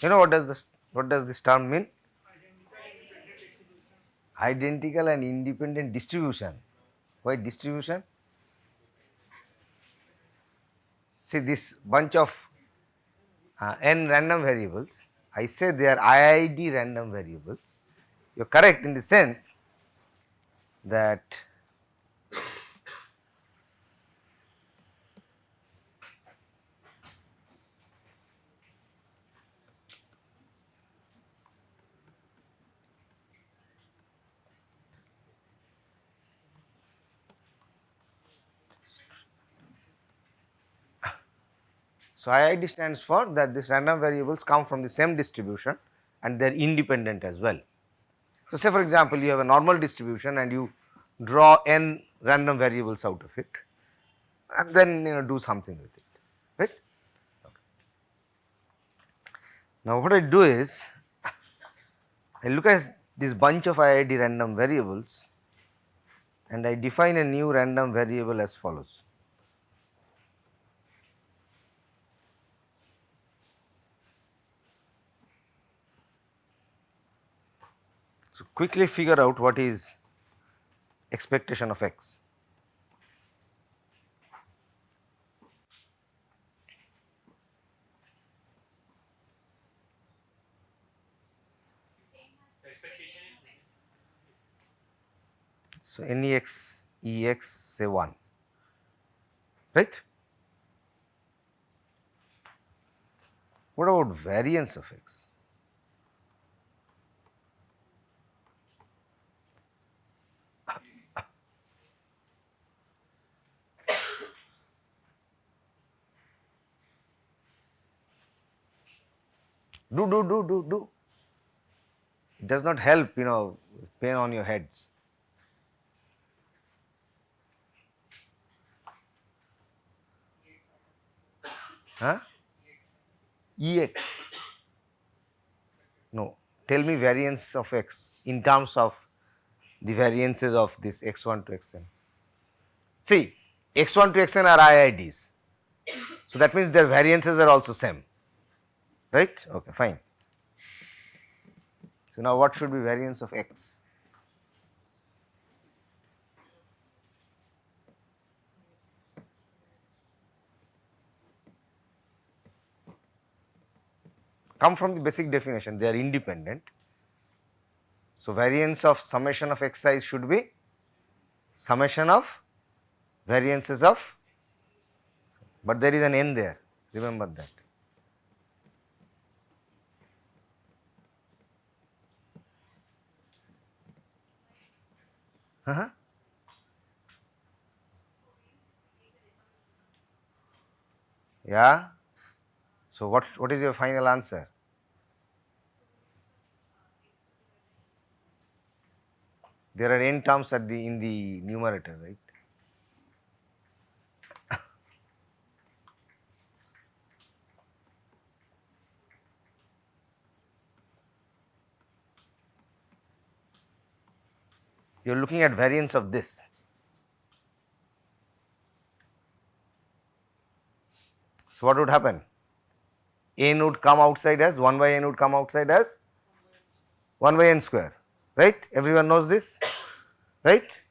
You know what does this term mean? Identical and independent distribution. Why distribution? See this bunch of n random variables, I say they are IID random variables. You are correct in the sense that so IID stands for that these random variables come from the same distribution and they are independent as well. So, say for example, you have a normal distribution and you draw n random variables out of it and then do something with it, right. Okay. Now, what I do is I look at this bunch of IID random variables and I define a new random variable as follows. So, quickly figure out what is expectation of x. So, NEX EX say 1, right. What about variance of x? Do. It does not help, pain on your heads. Huh? EX. No, tell me variance of x in terms of the variances of this x1 to xn. See, x1 to xn are IIDs. So, that means their variances are also same, right? Okay, fine. So, now what should be variance of x? Come from the basic definition, they are independent. So, variance of summation of xi should be summation of variances of, but there is an n there, remember that. Yeah. So, what is your final answer? There are n terms at the in the numerator, right. You are looking at variance of this. So, what would happen? N would come outside as 1 by n would come outside as 1 by n square, right. Everyone knows this, right.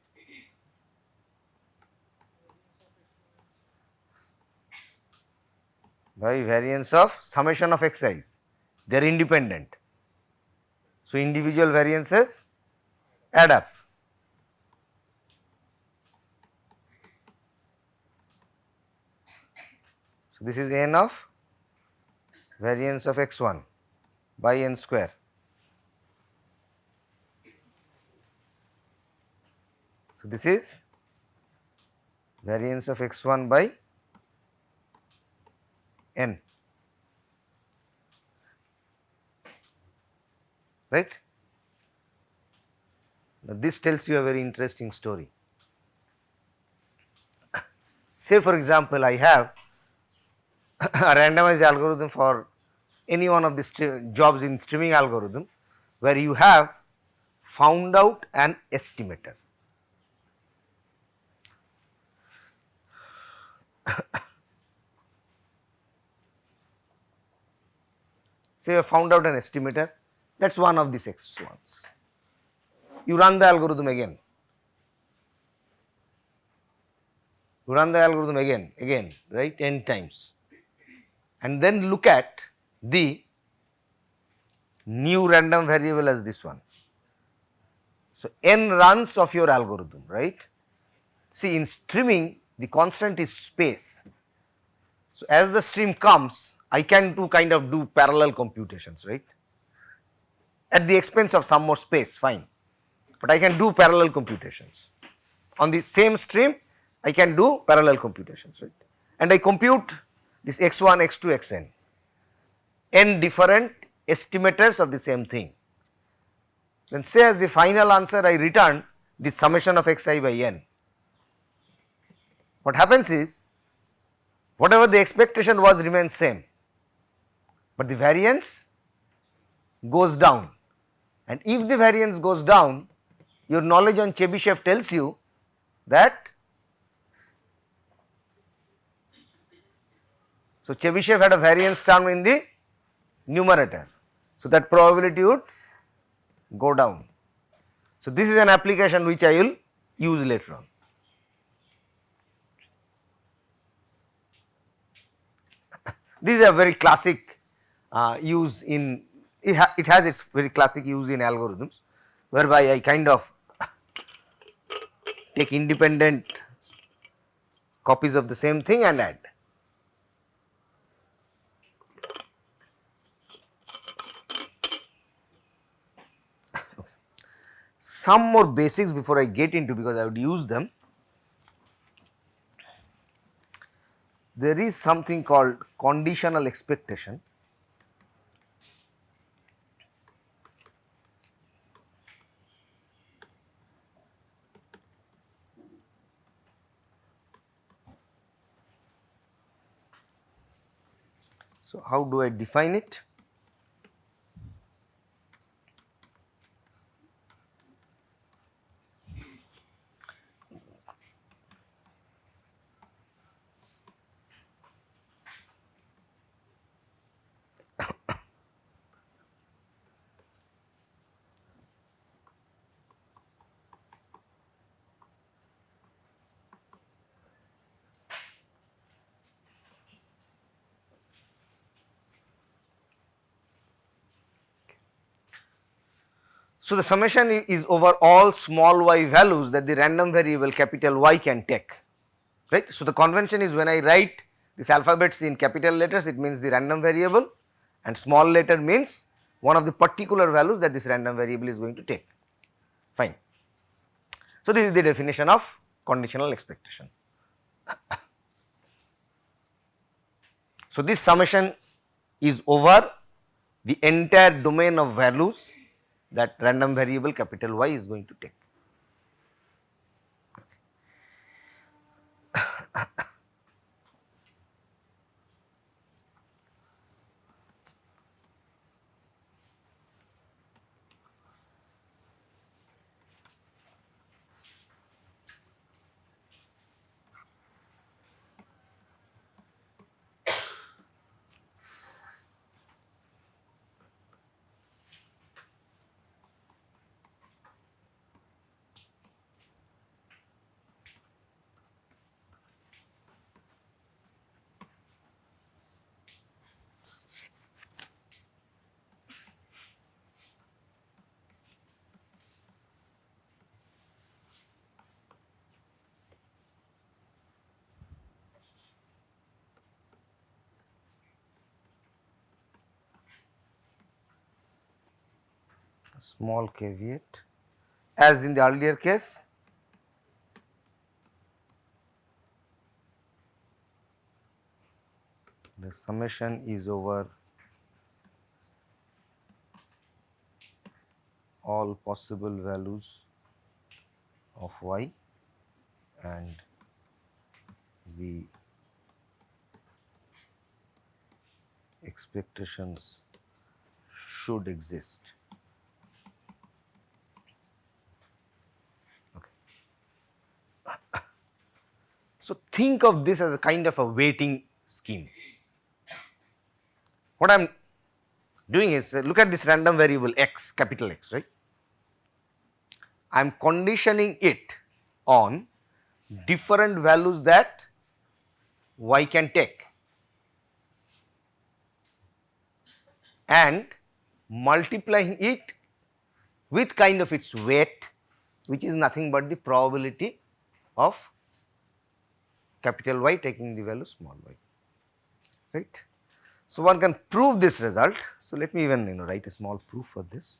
By variance of summation of xi's, they are independent. So, individual variances add up. So, this is n of variance of x1 by n square. So, this is variance of x1 by n, right. Now, this tells you a very interesting story. Say for example, I have a randomized algorithm for any one of the jobs in streaming algorithm, where you have found out an estimator. say you have found out an estimator, that is one of these x1s. You run the algorithm again. You run the algorithm again, right, n times, and then look at the new random variable as this one. So, n runs of your algorithm, right. See, in streaming the constant is space. So, as the stream comes, I can do parallel computations, right, at the expense of some more space, fine, but I can do parallel computations. On the same stream, I can do parallel computations, right, and I compute this x1, x2, xn, n different estimators of the same thing. Then say as the final answer I return the summation of xi by n. What happens is, whatever the expectation was remains same, but the variance goes down, and if the variance goes down, your knowledge on Chebyshev tells you that, so Chebyshev had a variance term in the numerator, so that probability would go down. So, this is an application which I will use later on. This is a very classic use in, it has its very classic use in algorithms, whereby I take independent copies of the same thing and add. Some more basics before I get into, because I would use them. There is something called conditional expectation. So, how do I define it? So, the summation is over all small y values that the random variable capital Y can take, right. So, the convention is, when I write these alphabets in capital letters, it means the random variable, and small letter means one of the particular values that this random variable is going to take, fine. So, this is the definition of conditional expectation. So, this summation is over the entire domain of values that random variable capital Y is going to take. Small caveat, as in the earlier case, the summation is over all possible values of Y, and the expectations should exist. So, think of this as a kind of a weighting scheme. What I am doing is, look at this random variable x, capital X, right. I am conditioning it on different values that y can take and multiplying it with kind of its weight, which is nothing but the probability of capital Y taking the value small y, right. So, one can prove this result. So, let me even write a small proof for this.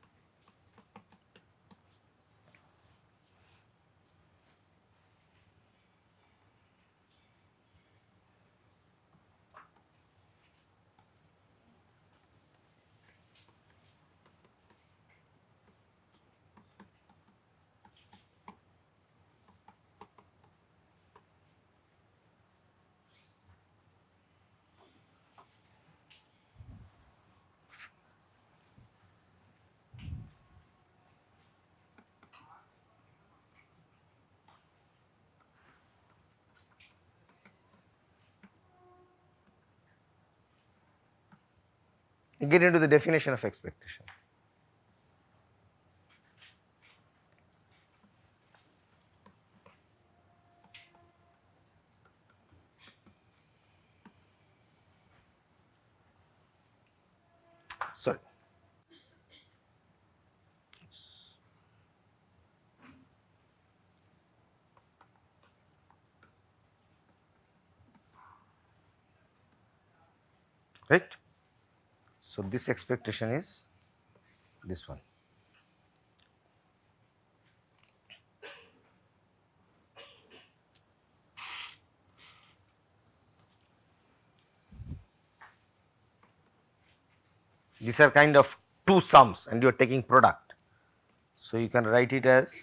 Get into the definition of expectation. Sorry. Right. So, this expectation is this one. These are kind of two sums and you are taking product. So, you can write it as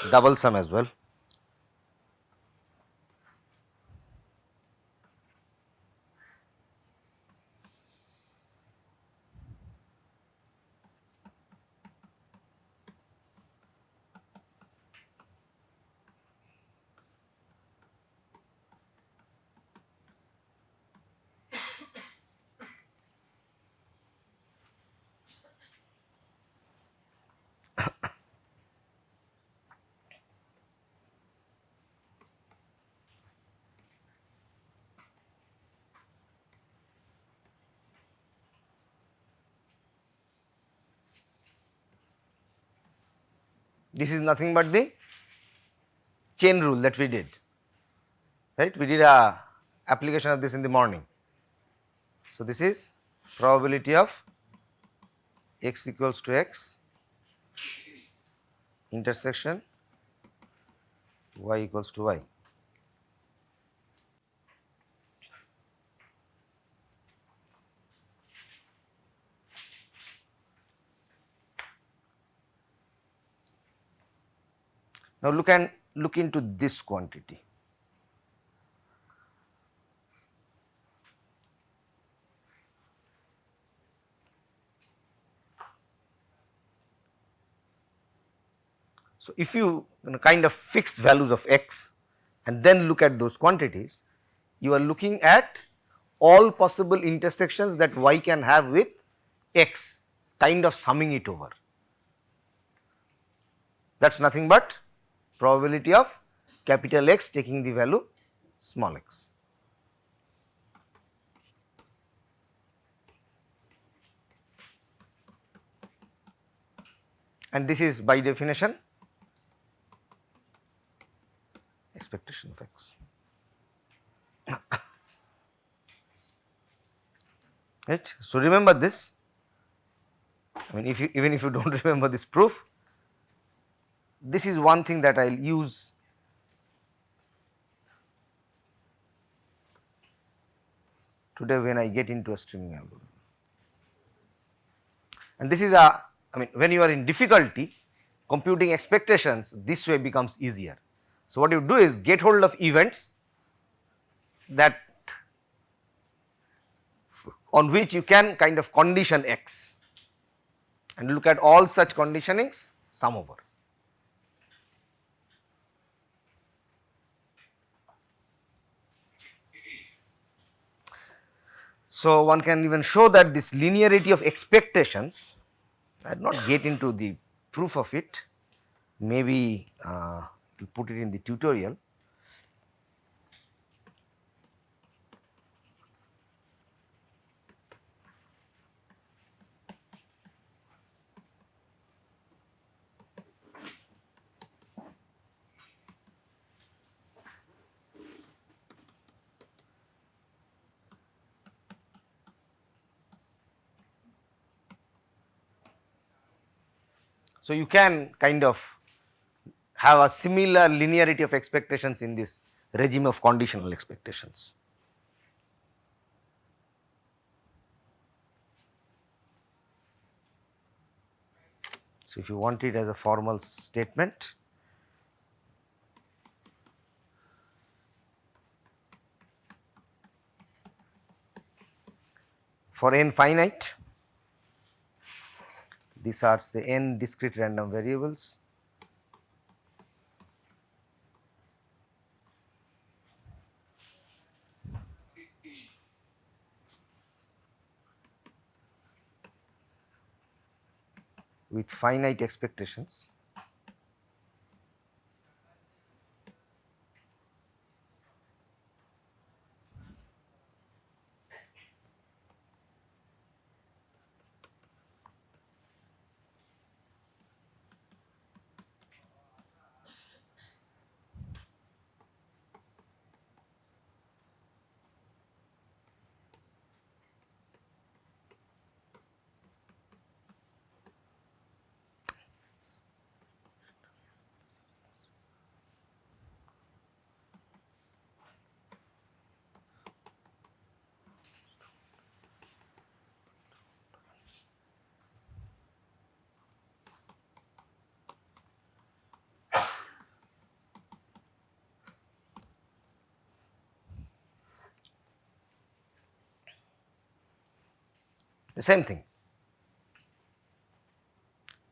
double sum as well. This is nothing but the chain rule that we did, right. We did a application of this in the morning. So, this is probability of x equals to x intersection y equals to y. Now, look into this quantity. So, if you kind of fix values of x and then look at those quantities, you are looking at all possible intersections that y can have with x, kind of summing it over. That is nothing but probability of capital X taking the value small x. And this is by definition expectation of x. Right. So, remember this. I mean, even if you do not remember this proof, this is one thing that I will use today when I get into a streaming algorithm. And this is I mean, when you are in difficulty computing expectations, this way becomes easier. So, what you do is get hold of events that on which you can kind of condition x and look at all such conditionings, sum over. So, one can even show that this linearity of expectations, I will not get into the proof of it, maybe we'll put it in the tutorial. So, you can kind of have a similar linearity of expectations in this regime of conditional expectations. So, if you want it as a formal statement, for n finite, these are the n discrete random variables with finite expectations. The same thing,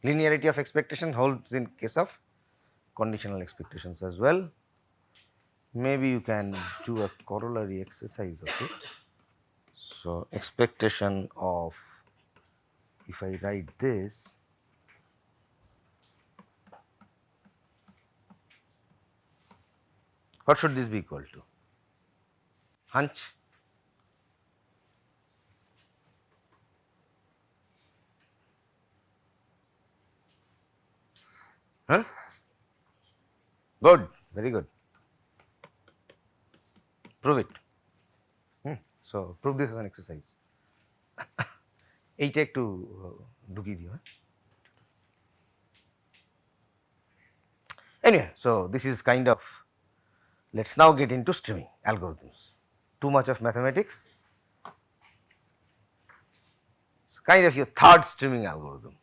linearity of expectation holds in case of conditional expectations as well. Maybe you can do a corollary exercise of it. So, expectation of, if I write this, what should this be equal to? Hunch? Huh? Good, very good. Prove it. So, prove this as an exercise. এইটা একটু ঢুকিয়ে দিও। Anyway, so this is kind of, let us now get into streaming algorithms. Too much of mathematics, it's kind of your third streaming algorithm.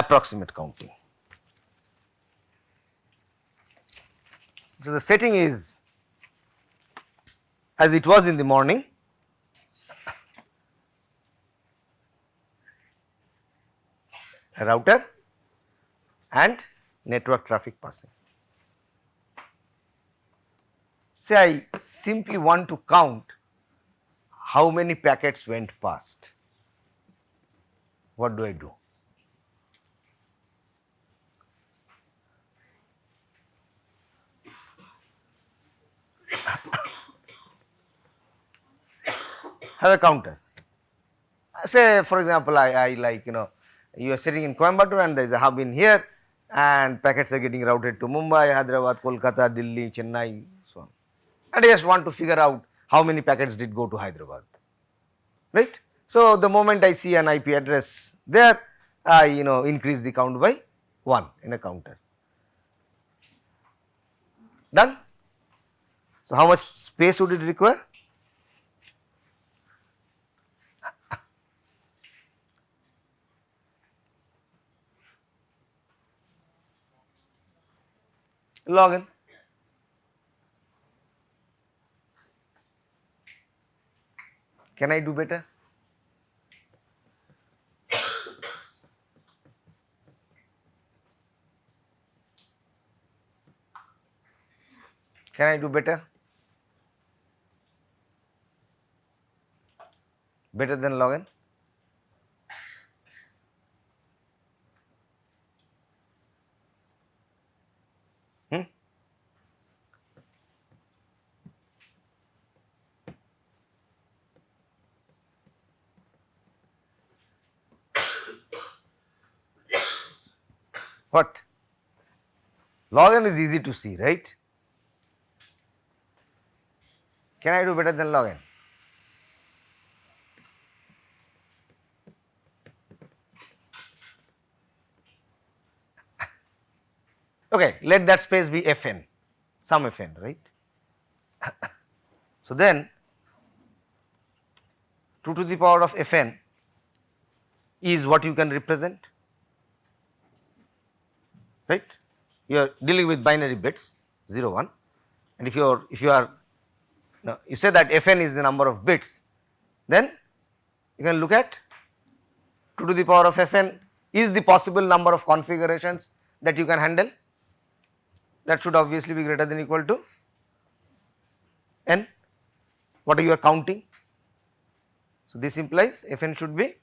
Approximate counting. So, the setting is as it was in the morning, a router and network traffic passing. Say I simply want to count how many packets went past. What do I do? Have a counter. Say for example, I like, you are sitting in Coimbatore and there is a hub in here and packets are getting routed to Mumbai, Hyderabad, Kolkata, Delhi, Chennai, so on. And I just want to figure out how many packets did go to Hyderabad, right. So, the moment I see an IP address there, I increase the count by 1 in a counter. Done. So, how much space would it require? Log n. Can I do better? Can I do better? Better than log n? Hmm? What? Log n is easy to see, right? Can I do better than log n? Okay, let that space be Fn, some Fn, right? So then 2 to the power of Fn is what you can represent, right? You are dealing with binary bits 0 1, and if you are now you say that Fn is the number of bits, then you can look at 2 to the power of Fn is the possible number of configurations that you can handle. That should obviously be greater than or equal to n. What are you counting? So this implies Fn should be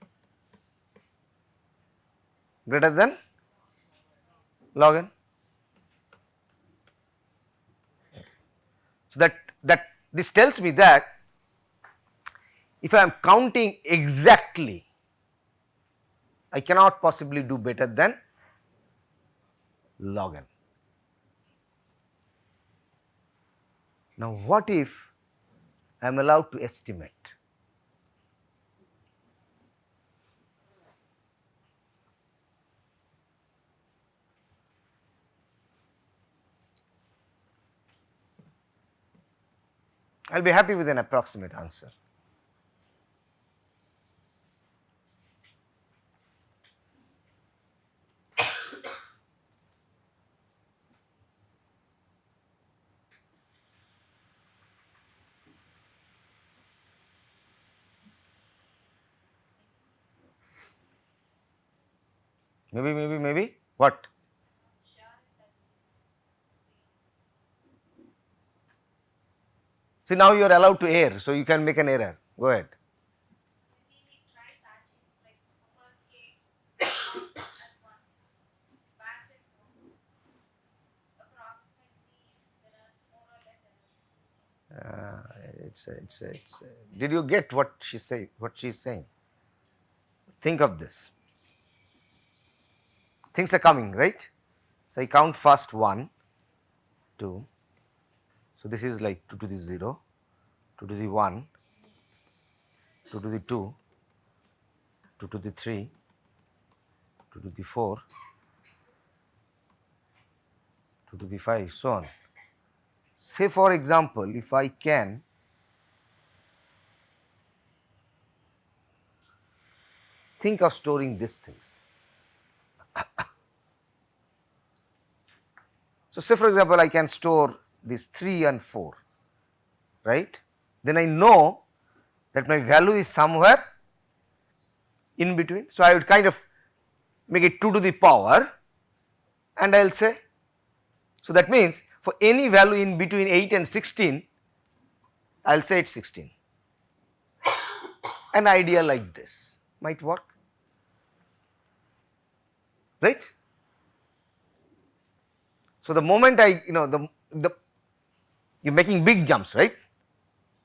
greater than log n. So that this tells me that if I am counting exactly, I cannot possibly do better than log n. Now what if I am allowed to estimate? I will be happy with an approximate answer. Maybe what? See, now you are allowed to err, so you can make an error. Go ahead. Did you get what she say? What she is saying? Think of this. Things are coming, right? So I count first 1, 2. So this is like 2 to the 0, 2 to the 1, 2 to the 2, 2 to the 3, 2 to the 4, 2 to the 5, so on. Say for example, if I can think of storing these things. So say for example, I can store these 3 and 4, right? Then I know that my value is somewhere in between. So I would kind of make it 2 to the power, and I will say, so that means for any value in between 8 and 16, I will say it is 16. An idea like this might work, right? So the moment I, the you are making big jumps, right?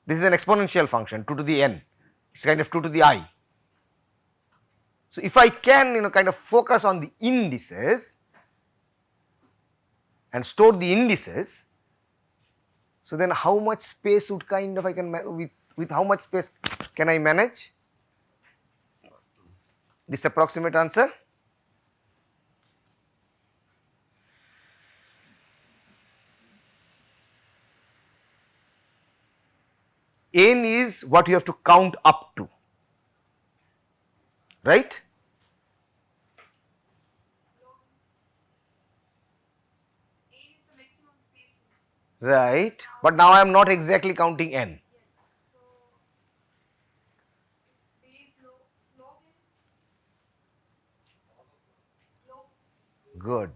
This is an exponential function 2 to the n, it is kind of 2 to the I. So if I can kind of focus on the indices and store the indices, so then how much space would kind of I can with how much space can I manage this approximate answer? N is what you have to count up to, right? Right, but now I am not exactly counting n. Good.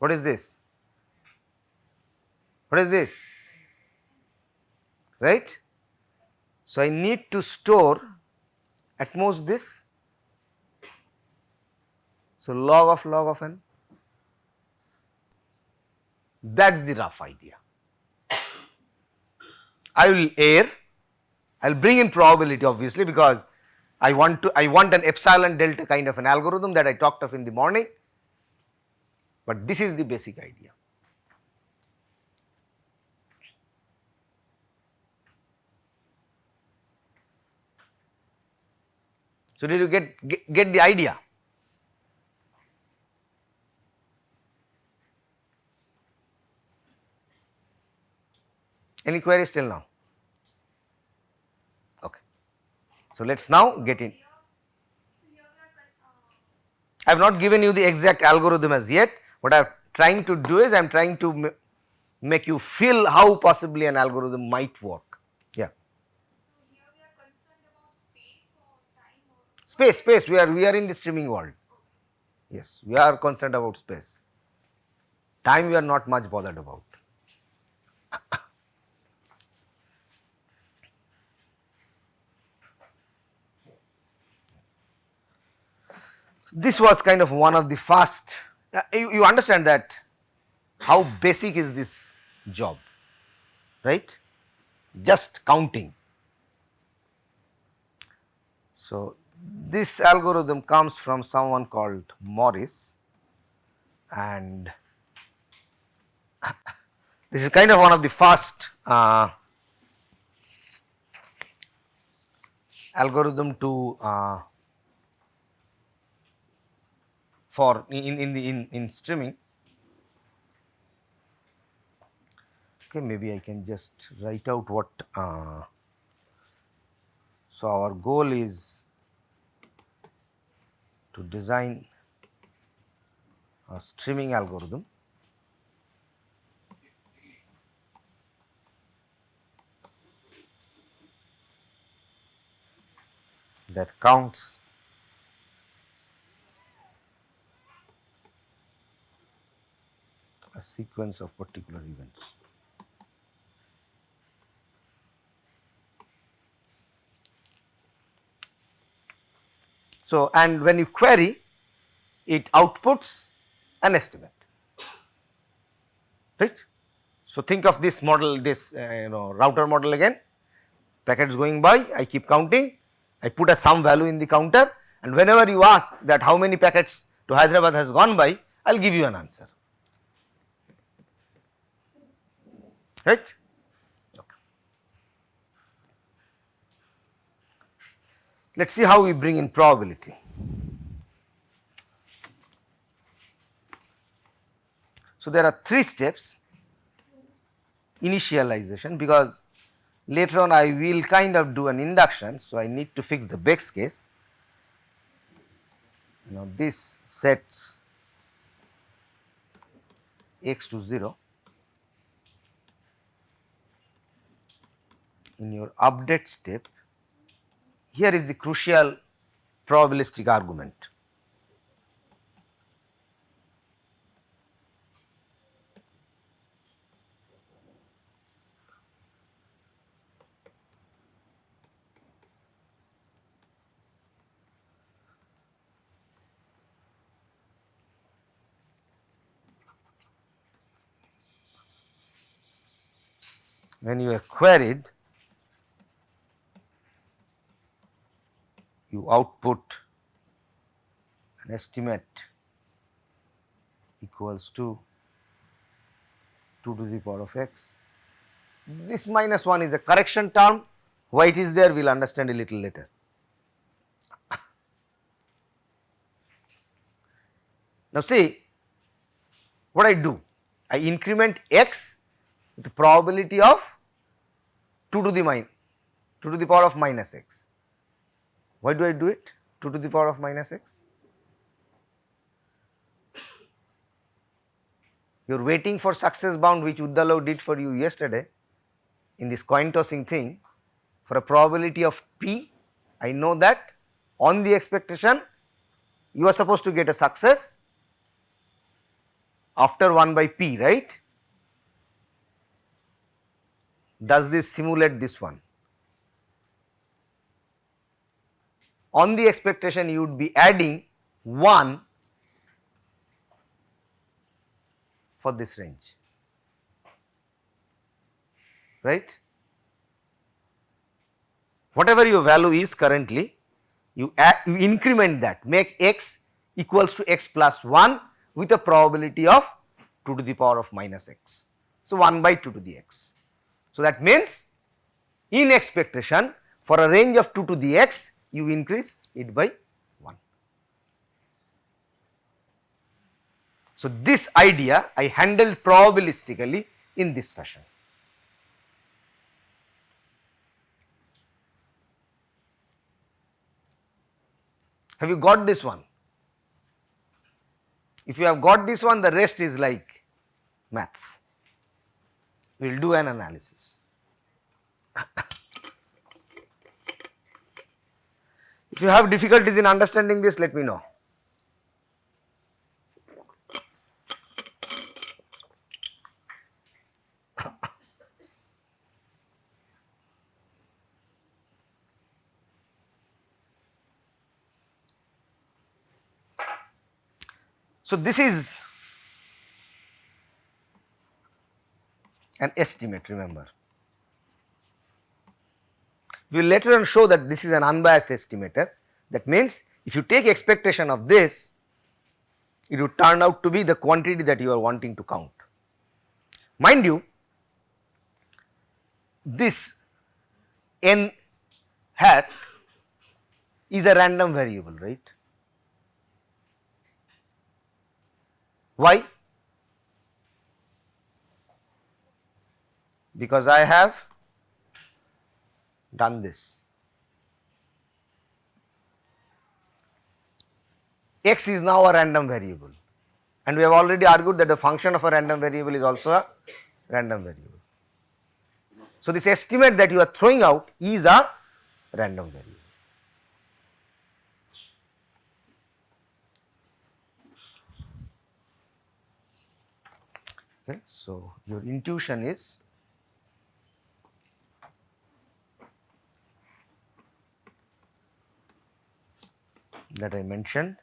What is this? What is this? Right? So, I need to store at most this. So, log of n. That is the rough idea. I will err, I will bring in probability obviously, because I want an epsilon delta kind of an algorithm that I talked of in the morning, but this is the basic idea. So, did you get the idea? Any queries till now? Okay. So, let us now get in. I have not given you the exact algorithm as yet. What I am trying to do is I am trying to make you feel how possibly an algorithm might work. Yeah. So here we are concerned about space or time or Space. We are in the streaming world. Yes, we are concerned about space. Time we are not much bothered about. This was kind of one of the first, you understand that how basic is this job, right? Just counting. So, this algorithm comes from someone called Morris, and this is kind of one of the first algorithm to for in streaming. Okay, maybe I can just write out what. So, our goal is to design a streaming algorithm that counts a sequence of particular events. So, and when you query, it outputs an estimate, right. So, think of this model, this router model again, packets going by, I keep counting, I put a some value in the counter, and whenever you ask that how many packets to Hyderabad has gone by, I will give you an answer, right. Okay. Let us see how we bring in probability. So, there are 3 steps. Initialization, because later on I will kind of do an induction. So, I need to fix the base case. Now, this sets x to 0. In your update step, here is the crucial probabilistic argument. When you are queried, you output an estimate equals to 2 to the power of x. This minus 1 is a correction term. Why it is there, we will understand a little later. Now, see what I do, I increment x with the probability of 2 to the power of minus x. Why do I do it 2 to the power of minus x? You are waiting for success bound, which Uddalov did for you yesterday in this coin tossing thing, for a probability of p. I know that on the expectation you are supposed to get a success, after 1 by p, right? Does this simulate this one? On the expectation you would be adding 1 for this range, right? Whatever your value is currently, you increment that, make x equals to x plus 1 with a probability of 2 to the power of minus x. So, 1 by 2 to the x. So, that means in expectation for a range of 2 to the x, you increase it by 1. So, this idea I handled probabilistically in this fashion. Have you got this one? If you have got this one, the rest is like maths. We will do an analysis. If you have difficulties in understanding this, let me know. So, this is an estimate, remember. We will later on show that this is an unbiased estimator. That means, if you take expectation of this, it would turn out to be the quantity that you are wanting to count. Mind you, this n hat is a random variable, right? Why? Because I have done this. X is now a random variable, and we have already argued that the function of a random variable is also a random variable. So, this estimate that you are throwing out is a random variable. Okay, so your intuition is that I mentioned.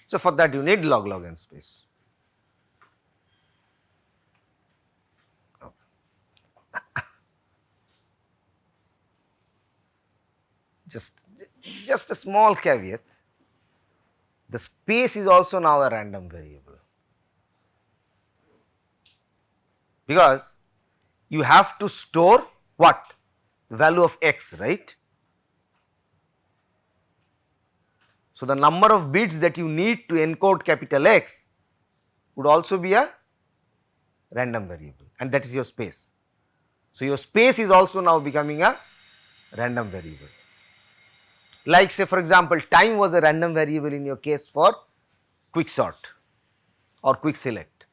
So, for that you need log n space. Just a small caveat, the space is also now a random variable, because you have to store what? The value of x, right? So, the number of bits that you need to encode capital X would also be a random variable, and that is your space. So, your space is also now becoming a random variable. Like say for example, time was a random variable in your case for quick sort or quick select.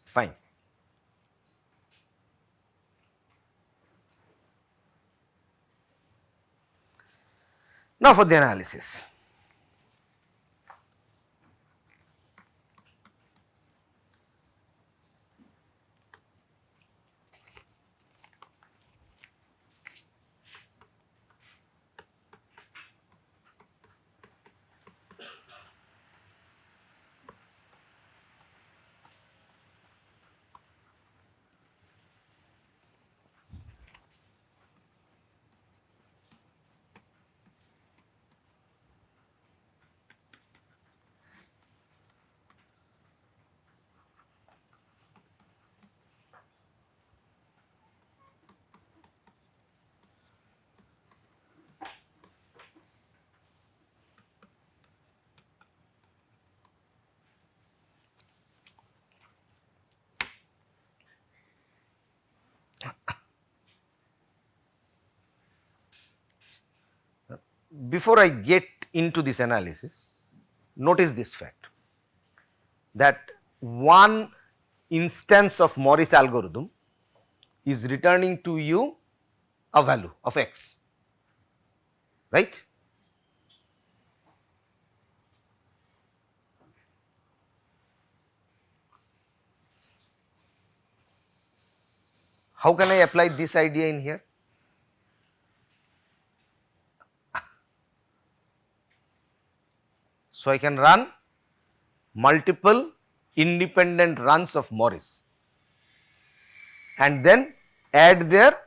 Fine. Now, for the analysis. before I get into this analysis, notice this fact that one instance of Morris algorithm is returning to you a value of x, right? How can I apply this idea in here? So, I can run multiple independent runs of Morris and then add their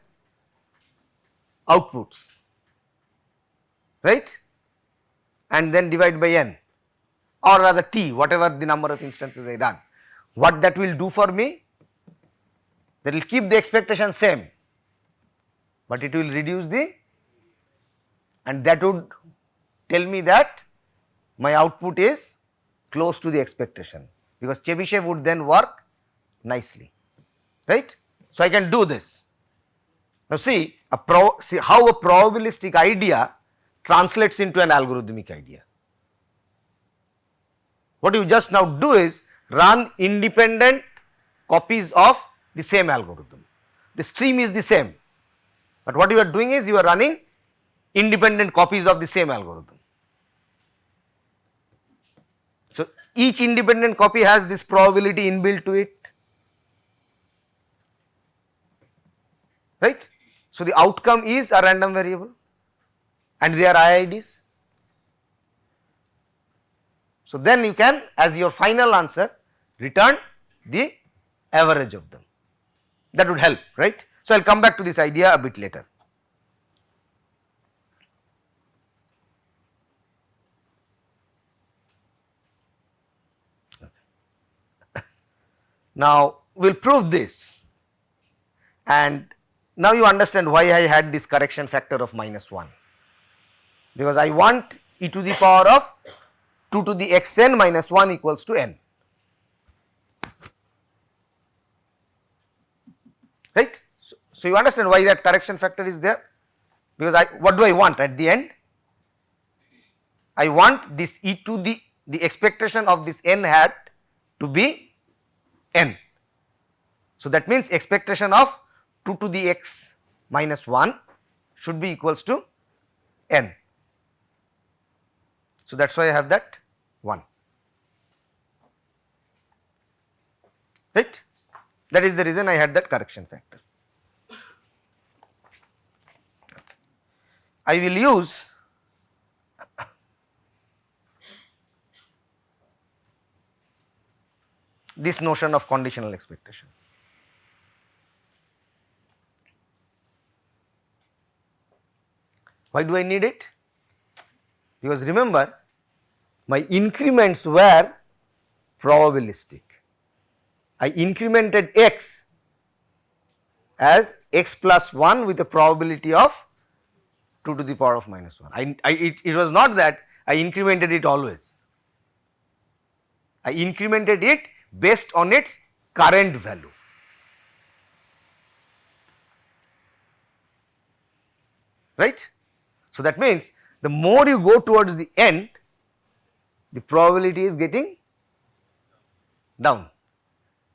outputs, right, and then divide by n, or rather t, whatever the number of instances I run. What that will do for me? That will keep the expectation same, but it will reduce the, and that would tell me that my output is close to the expectation, because Chebyshev would then work nicely, right. So, I can do this. Now, see how a probabilistic idea translates into an algorithmic idea. What you just now do is run independent copies of the same algorithm. The stream is the same, but what you are doing is you are running independent copies of the same algorithm. So, each independent copy has this probability inbuilt to it, right. So, the outcome is a random variable and they are IIDs. So, then you can, as your final answer, return the average of them. That would help, right. So, I will come back to this idea a bit later. Now, we will prove this, and now you understand why I had this correction factor of -1, because I want e to the power of 2 to the xn minus 1 equals to n, right. So, you understand why that correction factor is there, because what do I want at the end? I want this e to the expectation of this n hat to be n. So, that means expectation of 2 to the x minus 1 should be equals to n. So, that is why I have that 1, right. That is the reason I had that correction factor. I will use this notion of conditional expectation. Why do I need it? Because remember, my increments were probabilistic. I incremented x as x plus 1 with a probability of 2 to the power of minus 1. It was not that I incremented it always. I incremented it based on its current value. Right? So, that means the more you go towards the end, the probability is getting down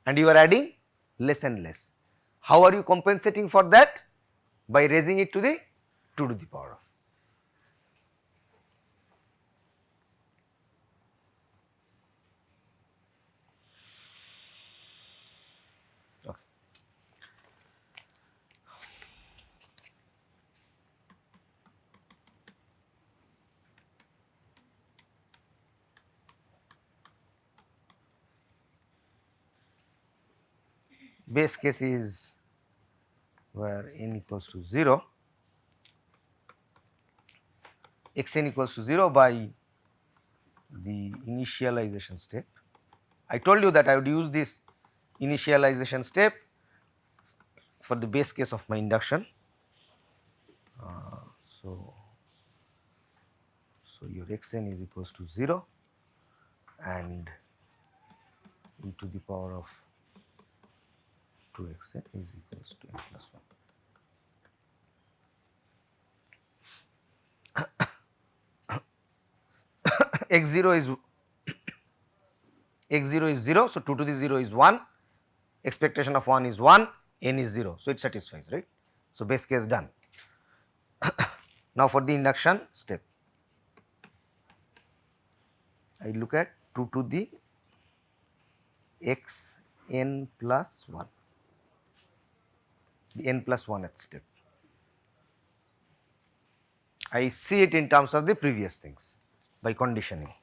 and you are adding less and less. How are you compensating for that? By raising it to the 2 to the power of. Okay. Base case is where n equals to 0, xn equals to 0 by the initialization step. I told you that I would use this initialization step for the base case of my induction. So, your xn is equals to 0 and e to the power of 2xn is equals to n plus 1. x0 is 0, so 2 to the 0 is 1, expectation of 1 is 1, n is 0, so it satisfies, right. So, base case done. Now, for the induction step, I look at 2 to the x n plus 1, the n plus 1th step. I see it in terms of the previous things by conditioning.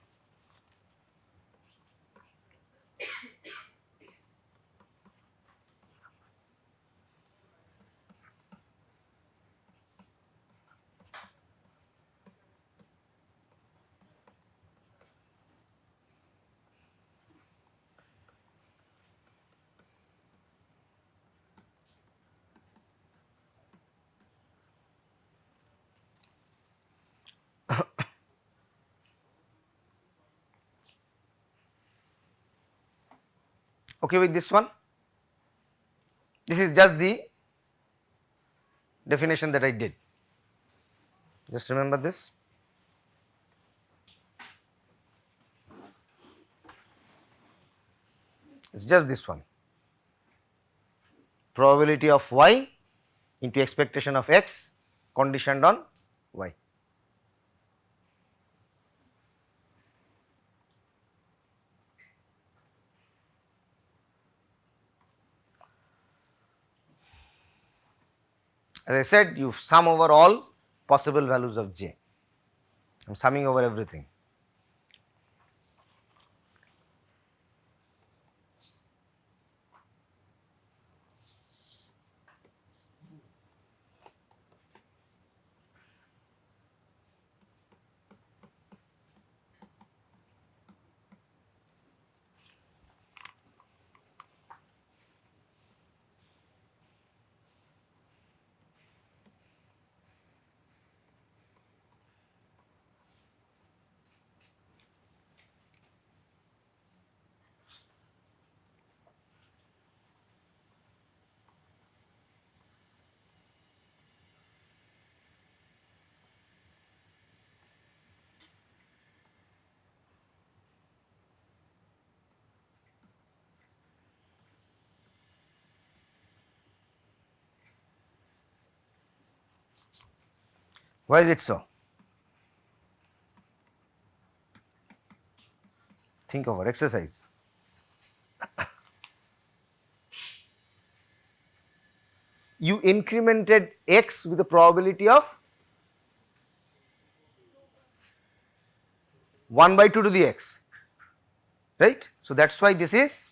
Okay with this one? This is just the definition that I did. Just remember this. It is just this one. Probability of y into expectation of x conditioned on y. As I said, you sum over all possible values of j. I am summing over everything. Why is it so? Think over, exercise. You incremented x with a probability of 1 by 2 to the x, right. So, that is why this is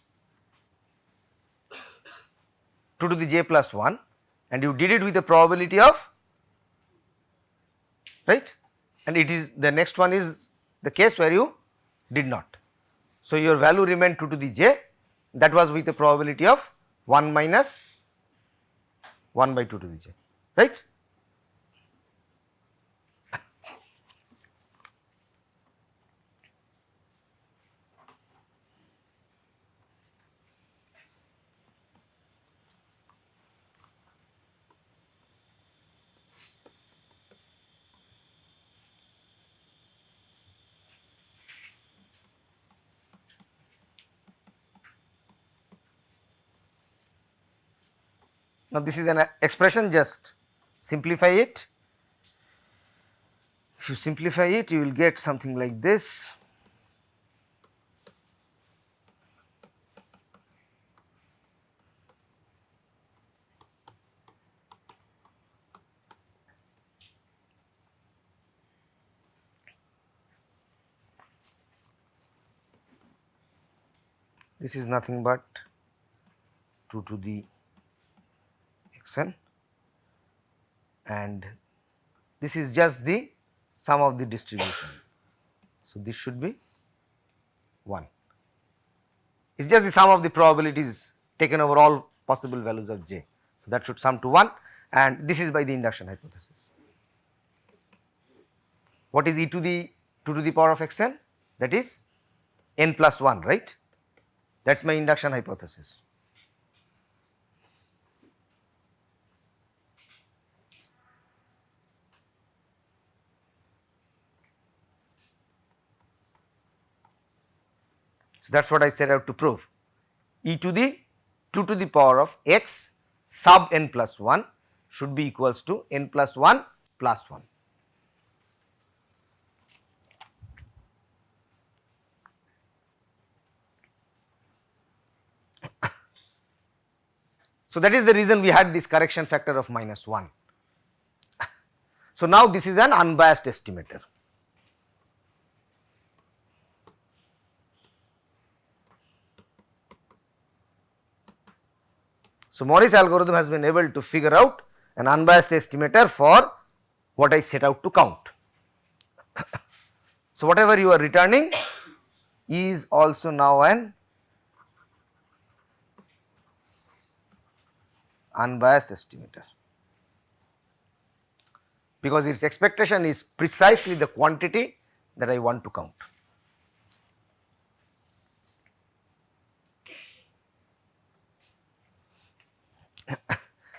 2 to the j plus 1, and you did it with a probability of, right, and it is the next one is the case where you did not. So, your value remained 2 to the j, that was with a probability of 1 minus 1 by 2 to the j, right. Now, this is an expression, just simplify it. If you simplify it, you will get something like this. This is nothing but 2 to the xn, and this is just the sum of the distribution. So, this should be 1. It is just the sum of the probabilities taken over all possible values of j. So, that should sum to 1, and this is by the induction hypothesis. What is e to the 2 to the power of xn? That is n plus 1, right. That is my induction hypothesis. So, that is what I set out to prove. E to the 2 to the power of x sub n plus 1 should be equals to n plus 1 plus 1. So, that is the reason we had this correction factor of minus 1. So, now this is an unbiased estimator. So, Morris algorithm has been able to figure out an unbiased estimator for what I set out to count. So, whatever you are returning is also now an unbiased estimator, because its expectation is precisely the quantity that I want to count.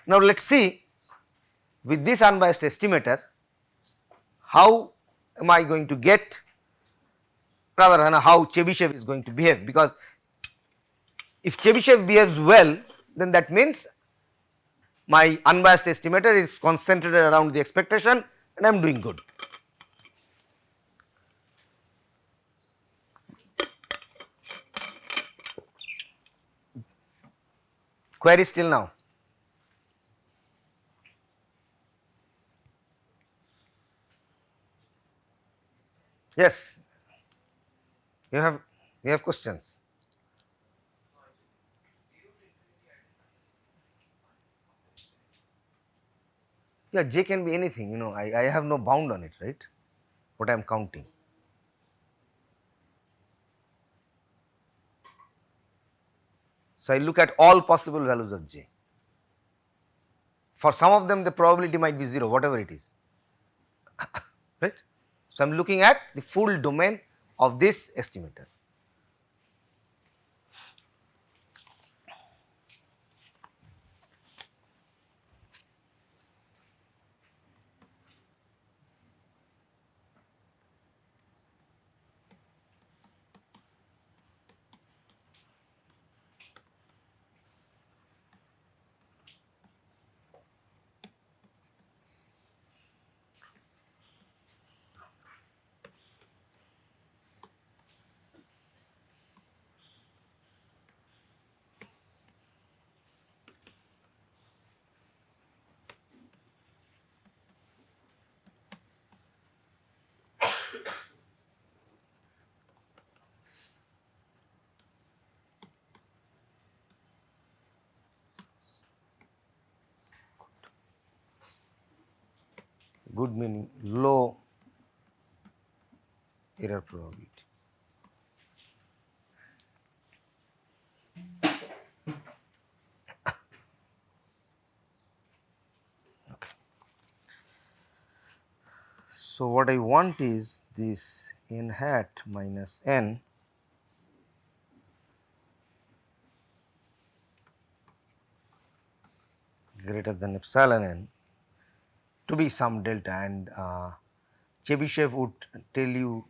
Now, let us see with this unbiased estimator how am I going to get, rather how Chebyshev is going to behave, because if Chebyshev behaves well, then that means my unbiased estimator is concentrated around the expectation and I am doing good. Query still now? Yes, you have questions. Yeah, j can be anything, I have no bound on it, right, what I am counting. So, I look at all possible values of j. For some of them the probability might be 0, whatever it is, right. So, I am looking at the full domain of this estimator. Good meaning low error probability. Okay. So, what I want is this n hat minus n greater than epsilon n to be some delta, and Chebyshev would tell you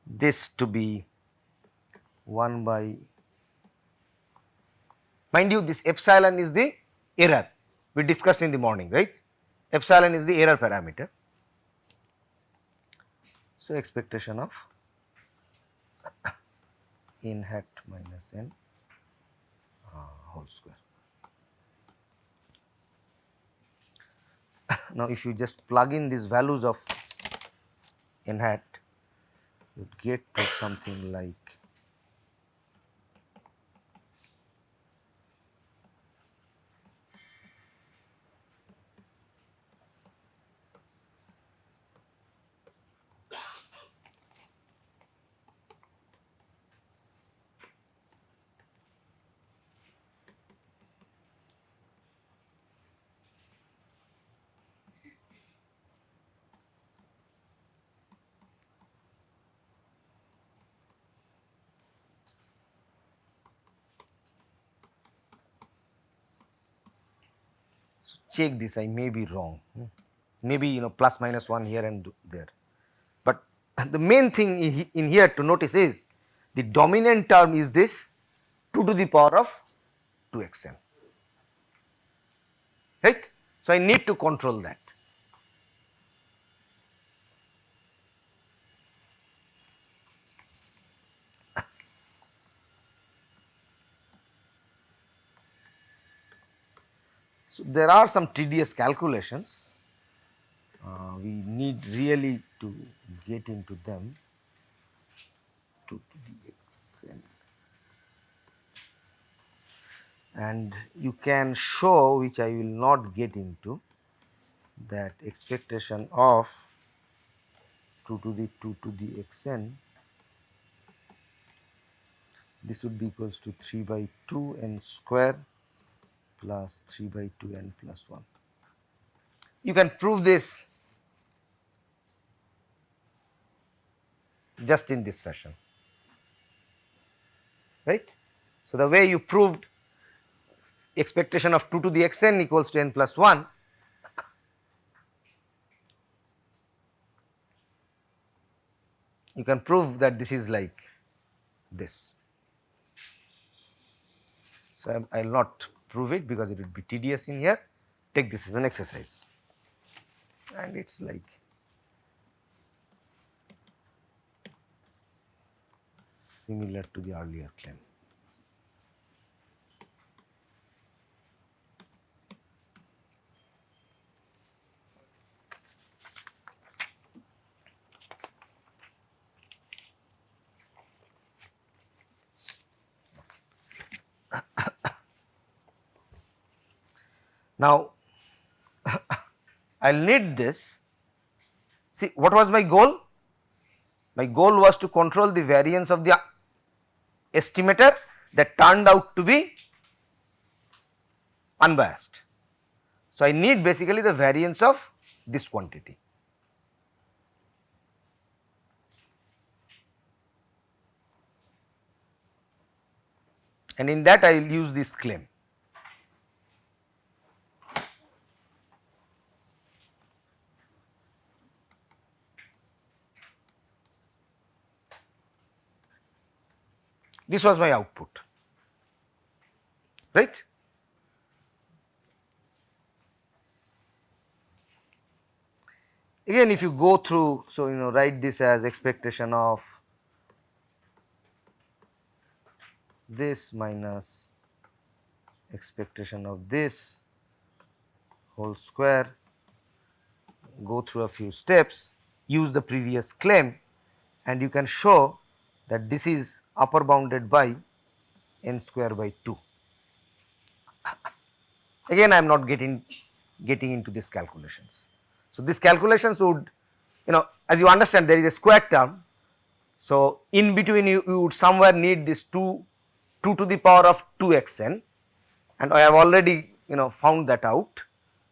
this to be 1 by, mind you, this epsilon is the error we discussed in the morning, right, epsilon is the error parameter. So, expectation of n hat minus n whole square. Now, if you just plug in these values of n hat, you get to something like check this, I may be wrong, maybe plus minus 1 here and there, but the main thing in here to notice is the dominant term is this 2 to the power of 2xn, right. So, I need to control that. So, there are some tedious calculations, we need really to get into them. 2 to the xn, and you can show, which I will not get into, that expectation of 2 to the xn, this would be equals to 3 by 2 n square plus 3 by 2 n plus 1. You can prove this just in this fashion, right. So, the way you proved expectation of 2 to the xn equals to n plus 1, you can prove that this is like this. So, I will not prove it because it would be tedious in here. Take this as an exercise, and it is like similar to the earlier claim. Now, I will need this. See, what was my goal? My goal was to control the variance of the estimator that turned out to be unbiased. So, I need basically the variance of this quantity. And in that I will use this claim. This was my output, right. Again, if you go through, so write this as expectation of this minus expectation of this whole square, go through a few steps, use the previous claim, and you can show that this is upper bounded by n square by 2. Again, I am not getting into these calculations. So, these calculations would, as you understand, there is a square term. So, in between you would somewhere need this 2 to the power of 2xn, and I have already found that out.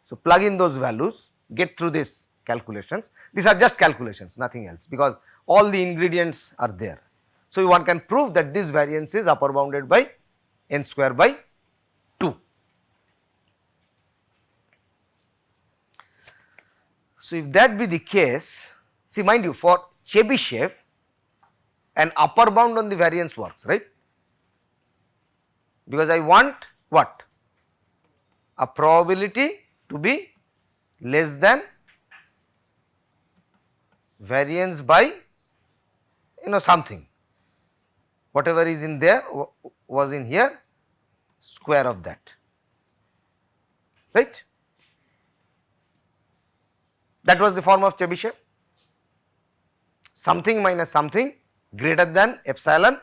So, plug in those values, get through these calculations. These are just calculations, nothing else, because all the ingredients are there. So, one can prove that this variance is upper bounded by n square by 2. So, if that be the case, see, mind you, for Chebyshev an upper bound on the variance works, right, because I want what? A probability to be less than variance by something, whatever is in there was in here, square of that, right. That was the form of Chebyshev, something minus something greater than epsilon,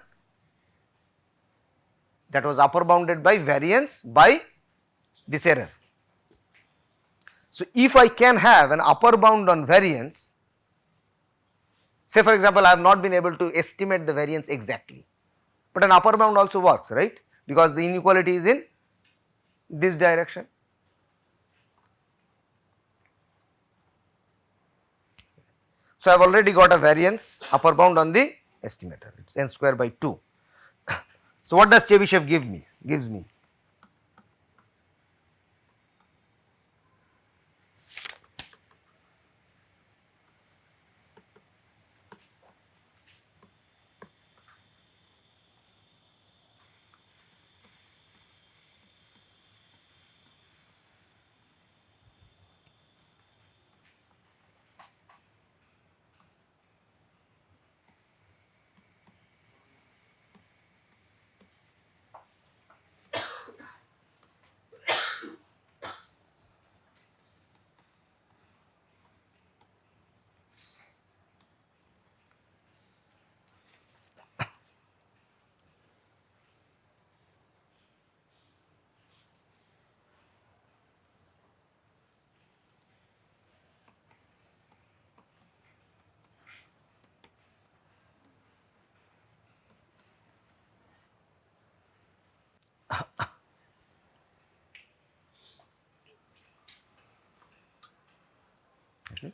that was upper bounded by variance by this error. So, if I can have an upper bound on variance, say for example, I have not been able to estimate the variance exactly, but an upper bound also works, right, because the inequality is in this direction. So, I have already got a variance upper bound on the estimator, it is n square by 2. So, what does Chebyshev give me? Gives me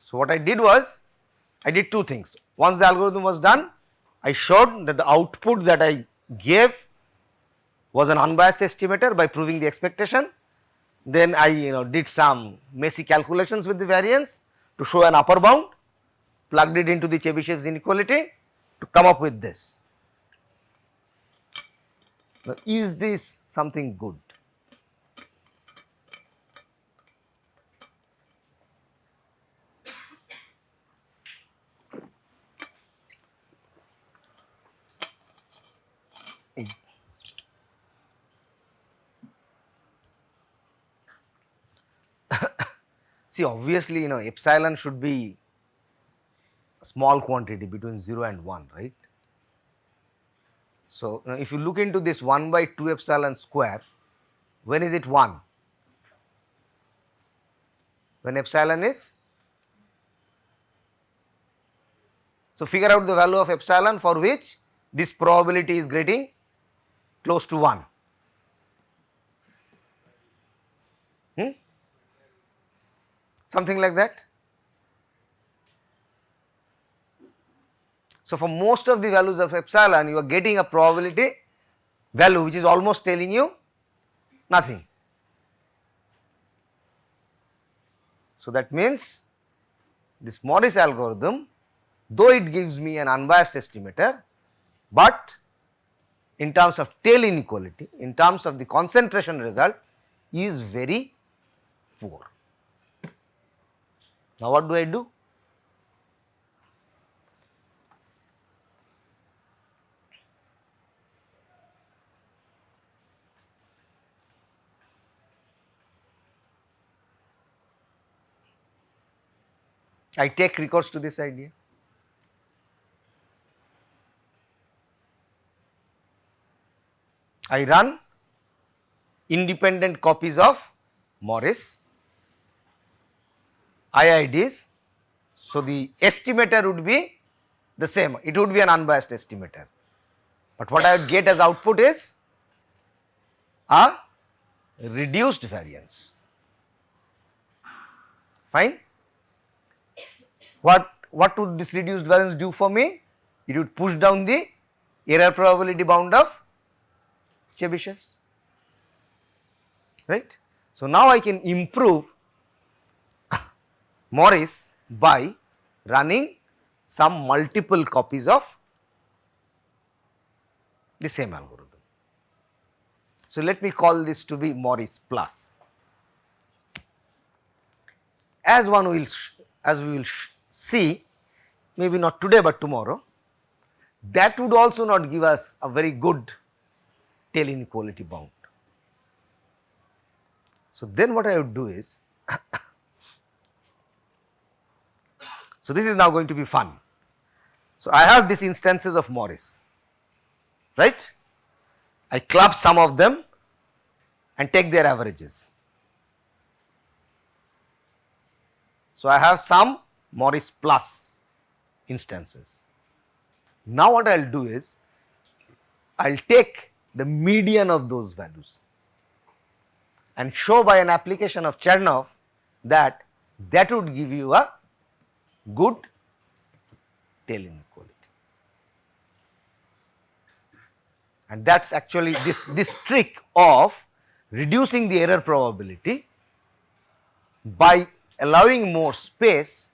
So, what I did was, I did two things. Once the algorithm was done, I showed that the output that I gave was an unbiased estimator by proving the expectation. Then I did some messy calculations with the variance to show an upper bound, plugged it into the Chebyshev's inequality to come up with this. Now, is this something good? See, obviously, epsilon should be a small quantity between 0 and 1, right? So, if you look into this 1 by 2 epsilon square, when is it 1? When epsilon is, so figure out the value of epsilon for which this probability is getting close to 1. Something like that. So, for most of the values of epsilon, you are getting a probability value which is almost telling you nothing. So, that means this Morris algorithm, though it gives me an unbiased estimator, but in terms of tail inequality, in terms of the concentration result, is very poor. Now, what do I do? I take recourse to this idea. I run independent copies of Morris IIDs. So, the estimator would be the same, it would be an unbiased estimator, but what I would get as output is a reduced variance. Fine. What would this reduced variance do for me? It would push down the error probability bound of Chebyshev's, right. So, now I can improve Morris by running some multiple copies of the same algorithm. So, let me call this to be Morris plus. As we will see, maybe not today but tomorrow, that would also not give us a very good tail inequality bound. So, then what I would do is, so this is now going to be fun. So, I have these instances of Morris, right. I club some of them and take their averages. So, I have some Morris plus instances. Now, what I will do is, I will take the median of those values and show by an application of Chernoff that would give you a good tail inequality. And that is actually this trick of reducing the error probability by allowing more space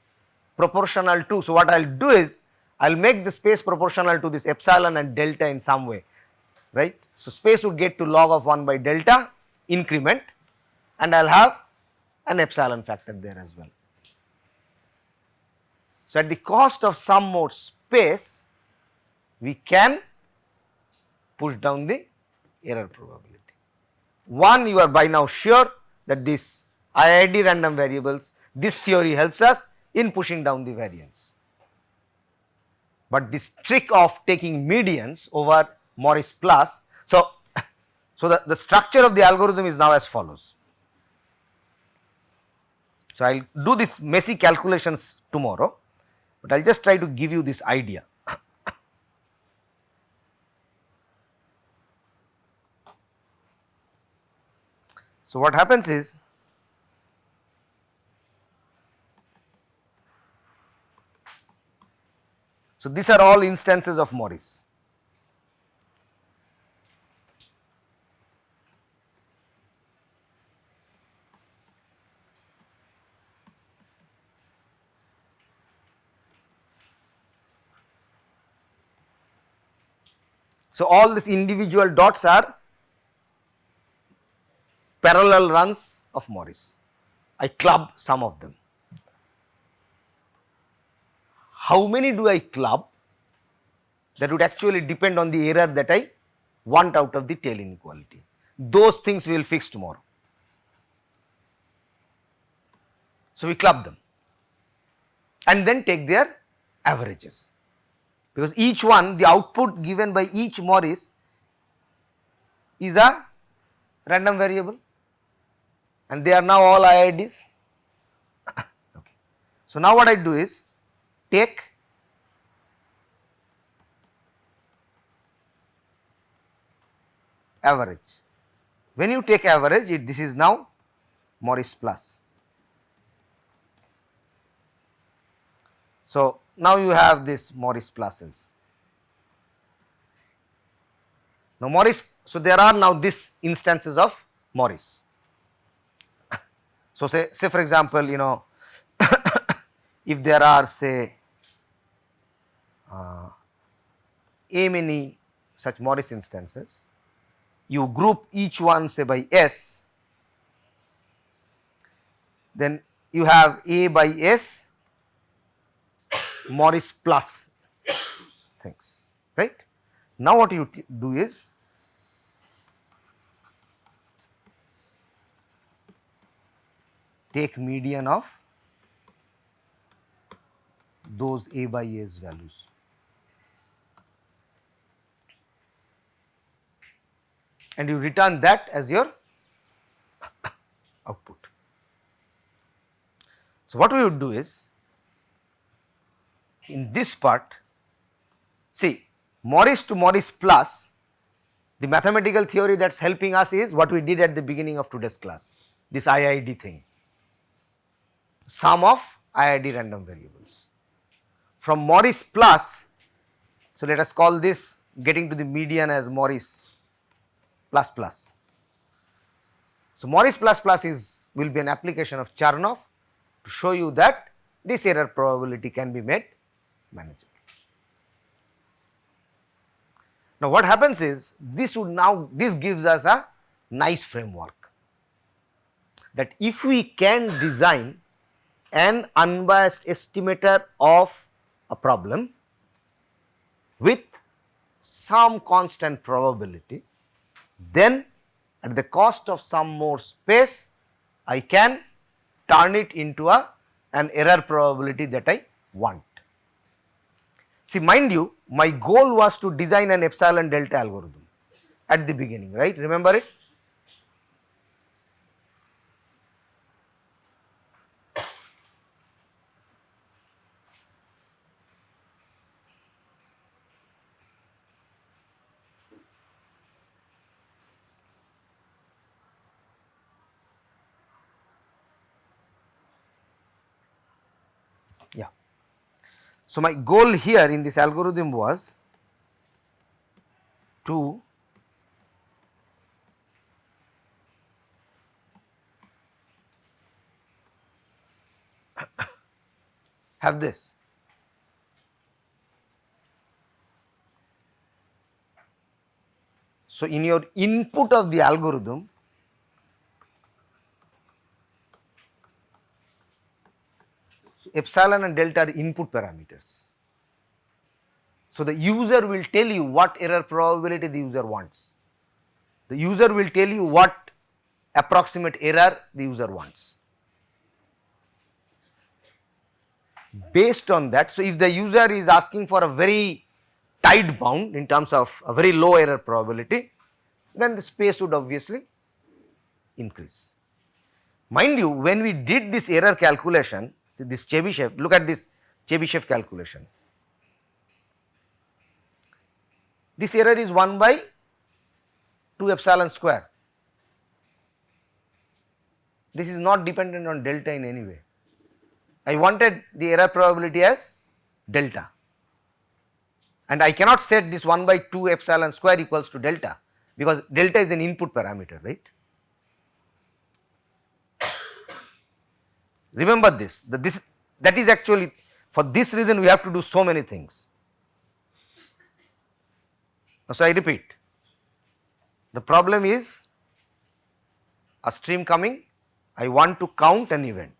proportional to. So, what I will do is, I will make the space proportional to this epsilon and delta in some way, right. So, space would get to log of 1 by delta increment, and I will have an epsilon factor there as well. So, at the cost of some more space, we can push down the error probability. One, you are by now sure that this IID random variables, this theory helps us in pushing down the variance. But this trick of taking medians over Morris plus, so the structure of the algorithm is now as follows. So, I will do this messy calculations tomorrow, but I will just try to give you this idea. So, what happens is, So, these are all instances of Morris. So, all these individual dots are parallel runs of Morris. I club some of them. How many do I club? That would actually depend on the error that I want out of the tail inequality. Those things we will fix tomorrow. So, we club them and then take their averages, because each one, the output given by each Morris is a random variable and they are now all IIDs. Okay. So, now what I do is take average. When you take average, this is now Morris plus. So, now you have this Morris pluses. Now, Morris, so there are now these instances of Morris. So, say for example, if there are say a many such Morris instances, you group each one say by S, then you have A by S Morris plus things, right. Now, what you do is take median of those A by A's values. And you return that as your output. So, what we would do is, in this part, see Morris to Morris plus, the mathematical theory that is helping us is what we did at the beginning of today's class, this IID thing, sum of IID random variables. From Morris plus, so let us call this getting to the median as Morris plus plus. So, Morris plus plus will be an application of Chernoff to show you that this error probability can be made manageable. Now, what happens is this gives us a nice framework that if we can design an unbiased estimator of a problem with some constant probability, then at the cost of some more space I can turn it into an error probability that I want. See, mind you, my goal was to design an epsilon delta algorithm at the beginning, right? Remember it? Yeah. So, my goal here in this algorithm was to have this. So, in your input of the algorithm, so epsilon and delta are input parameters. So, the user will tell you what error probability the user wants. The user will tell you what approximate error the user wants. Based on that, so if the user is asking for a very tight bound in terms of a very low error probability, then the space would obviously increase. Mind you, when we did this error calculation, see this Chebyshev, look at this Chebyshev calculation. This error is 1 by 2 epsilon square. This is not dependent on delta in any way. I wanted the error probability as delta. and I cannot set this 1 by 2 epsilon square equals to delta, because delta is an input parameter, right. Remember this, that is actually, for this reason we have to do so many things. So I repeat, the problem is a stream coming, I want to count an event.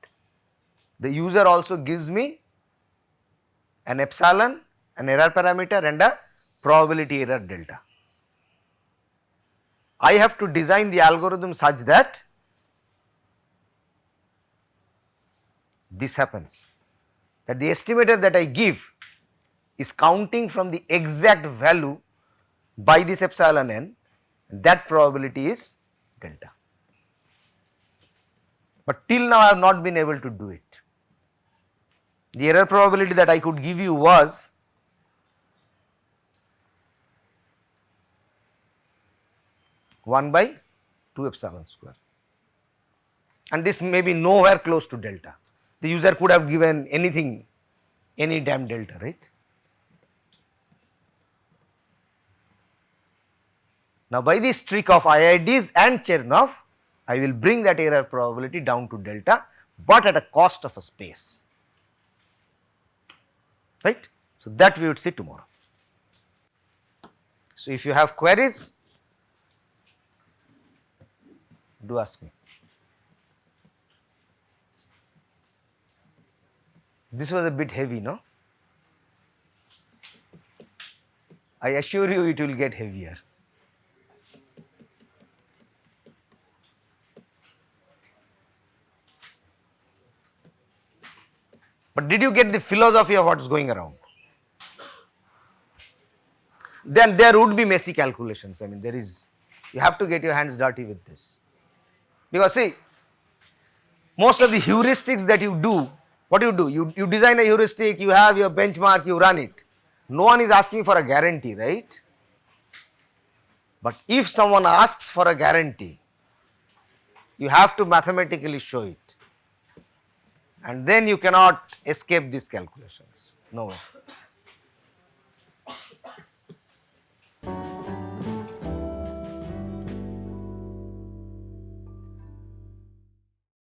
The user also gives me an epsilon, an error parameter and a probability error delta. I have to design the algorithm such that this happens, that the estimator that I give is counting from the exact value by this epsilon n, that probability is delta. But till now I have not been able to do it. The error probability that I could give you was one by 2 epsilon square, and this may be nowhere close to delta. The user could have given anything, any damn delta, right. Now by this trick of IIDs and Chernoff, I will bring that error probability down to delta, but at a cost of a space, right. So that we would see tomorrow. So if you have queries, do ask me. This was a bit heavy, no? I assure you it will get heavier. But did you get the philosophy of what is going around? Then there would be messy calculations. I mean, there is, you have to get your hands dirty with this. Because see, most of the heuristics that you do, what do? You design a heuristic, you have your benchmark, you run it. No one is asking for a guarantee, right? But if someone asks for a guarantee, you have to mathematically show it. And then you cannot escape these calculations. No way.